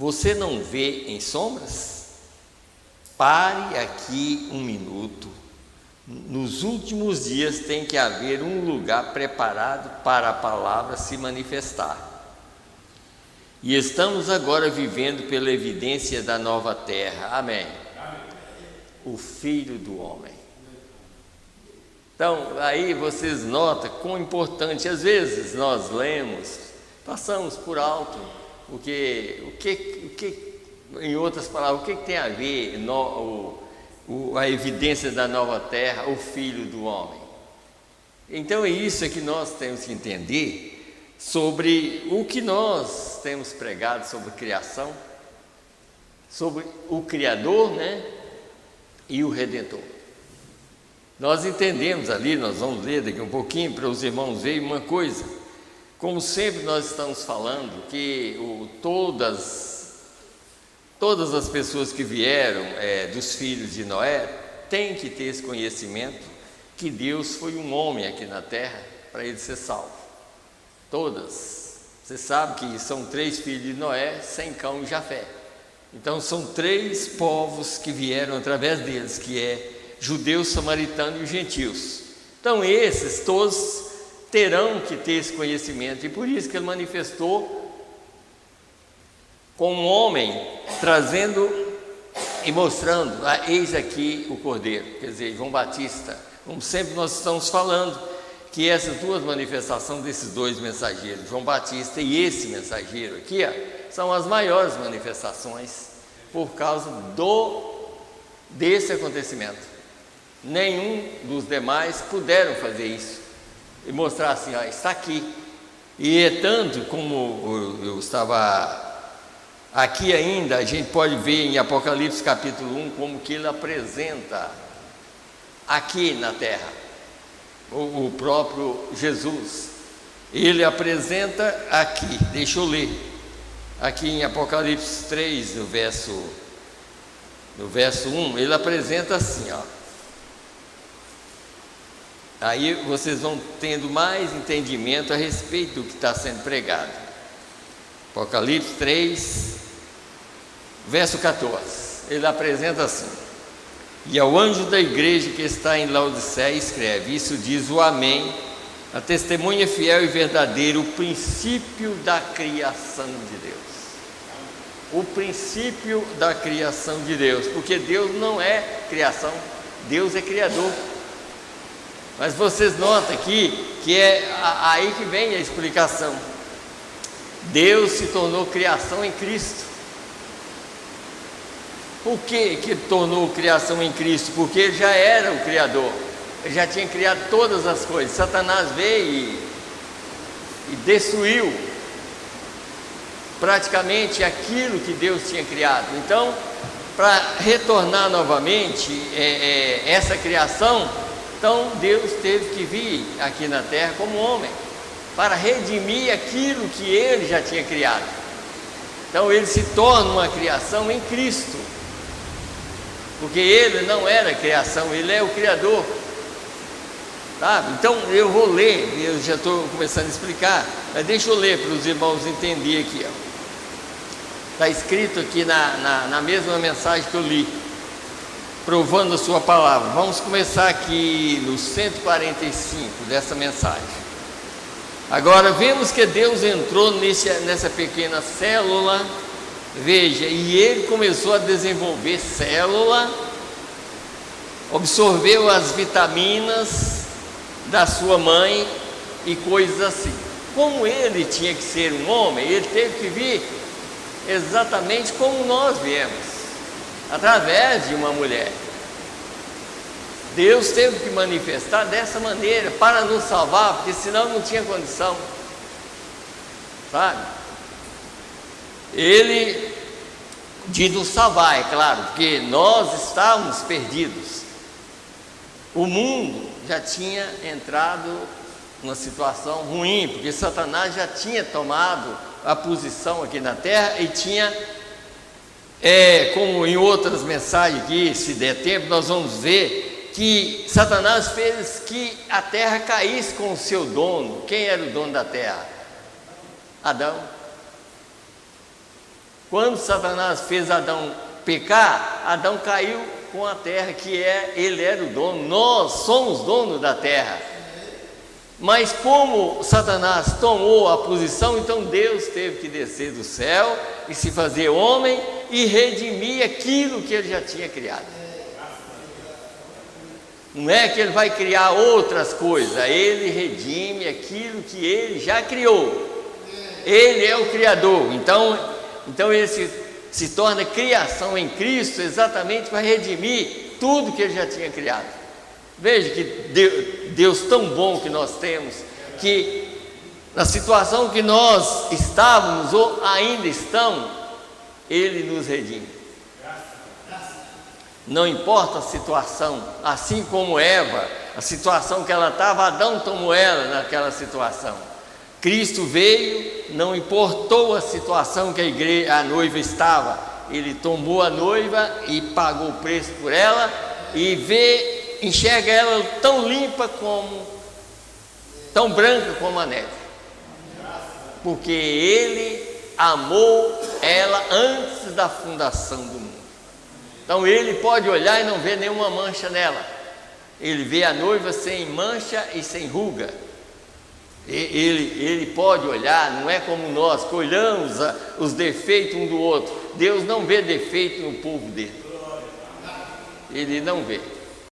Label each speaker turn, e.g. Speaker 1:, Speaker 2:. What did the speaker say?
Speaker 1: Você não vê em sombras? Pare aqui um minuto. Nos últimos dias tem que haver um lugar preparado para a palavra se manifestar. E estamos agora vivendo pela evidência da nova terra. Amém. O Filho do Homem. Então, aí vocês notam quão importante, às vezes nós lemos, passamos por alto, em outras palavras, o que tem a ver a evidência da nova terra, o Filho do Homem? Então é isso que nós temos que entender sobre o que nós temos pregado sobre criação, sobre o Criador, né? E o Redentor. Nós entendemos ali, nós vamos ler daqui um pouquinho para os irmãos verem uma coisa. Como sempre nós estamos falando que todas as pessoas que vieram dos filhos de Noé têm que ter esse conhecimento que Deus foi um homem aqui na terra para ele ser salvo. Todas. Você sabe que são 3 filhos de Noé, Sem, Cão e Jafé. Então são 3 povos que vieram através deles, que é judeus, samaritanos e gentios. Então esses todos terão que ter esse conhecimento, e por isso que ele manifestou como um homem, trazendo e mostrando, eis aqui o Cordeiro, quer dizer, João Batista. Como sempre nós estamos falando, que essas 2 manifestações desses 2 mensageiros, João Batista e esse mensageiro aqui, são as maiores manifestações por causa desse acontecimento. Nenhum dos demais puderam fazer isso e mostrar assim, está aqui. E é tanto como eu estava aqui ainda, a gente pode ver em Apocalipse capítulo 1 como que ele apresenta aqui na terra o próprio Jesus. Ele apresenta aqui, deixa eu ler, aqui em Apocalipse 3, no verso 1, ele apresenta assim, aí vocês vão tendo mais entendimento a respeito do que está sendo pregado. Apocalipse 3, verso 14, ele apresenta assim: e ao anjo da igreja que está em Laodiceia escreve, isso diz o Amém, a testemunha fiel e verdadeira, o princípio da criação de Deus. O princípio da criação de Deus, porque Deus não é criação, Deus é criador. Mas vocês notam aqui que é aí que vem a explicação. Deus se tornou criação em Cristo. Por que ele tornou criação em Cristo? Porque ele já era o Criador, ele já tinha criado todas as coisas. Satanás veio e destruiu praticamente aquilo que Deus tinha criado. Então, para retornar novamente essa criação, então Deus teve que vir aqui na terra como homem, para redimir aquilo que ele já tinha criado. Então ele se torna uma criação em Cristo, porque ele não era criação, ele é o Criador, sabe? Então eu vou ler, eu já estou começando a explicar, mas deixa eu ler para os irmãos entenderem aqui. Está escrito aqui na mesma mensagem que eu li, provando a sua palavra. Vamos começar aqui no 145 dessa mensagem. Agora vemos que Deus entrou nessa pequena célula. Veja, e ele começou a desenvolver célula, absorveu as vitaminas da sua mãe e coisas assim. Como ele tinha que ser um homem, ele teve que vir exatamente como nós viemos, através de uma mulher. Deus teve que manifestar dessa maneira para nos salvar, porque senão não tinha condição, sabe? Ele de nos salvar, é claro, porque nós estávamos perdidos. O mundo já tinha entrado numa situação ruim, porque Satanás já tinha tomado a posição aqui na terra e tinha, como em outras mensagens aqui, se der tempo, nós vamos ver que Satanás fez que a terra caísse com o seu dono. Quem era o dono da terra? Adão. Quando Satanás fez Adão pecar, Adão caiu com a terra, ele era o dono, nós somos donos da terra. Mas como Satanás tomou a posição, então Deus teve que descer do céu e se fazer homem e redimir aquilo que ele já tinha criado. Não é que ele vai criar outras coisas, ele redime aquilo que ele já criou. Ele é o Criador, então ele se torna criação em Cristo exatamente para redimir tudo que ele já tinha criado. Veja que Deus tão bom que nós temos, que na situação que nós estávamos ou ainda estamos, Ele nos redime. Não importa a situação, assim como Eva, a situação que ela estava, Adão tomou ela naquela situação. Cristo veio, não importou a situação que a noiva estava, Ele tomou a noiva e pagou o preço por ela e enxerga ela tão limpa tão branca como a neve, porque Ele amou ela antes da fundação do mundo. Então Ele pode olhar e não ver nenhuma mancha nela, Ele vê a noiva sem mancha e sem ruga. Ele pode olhar, não é como nós que olhamos os defeitos um do outro. Deus não vê defeito no povo dele, Ele não vê.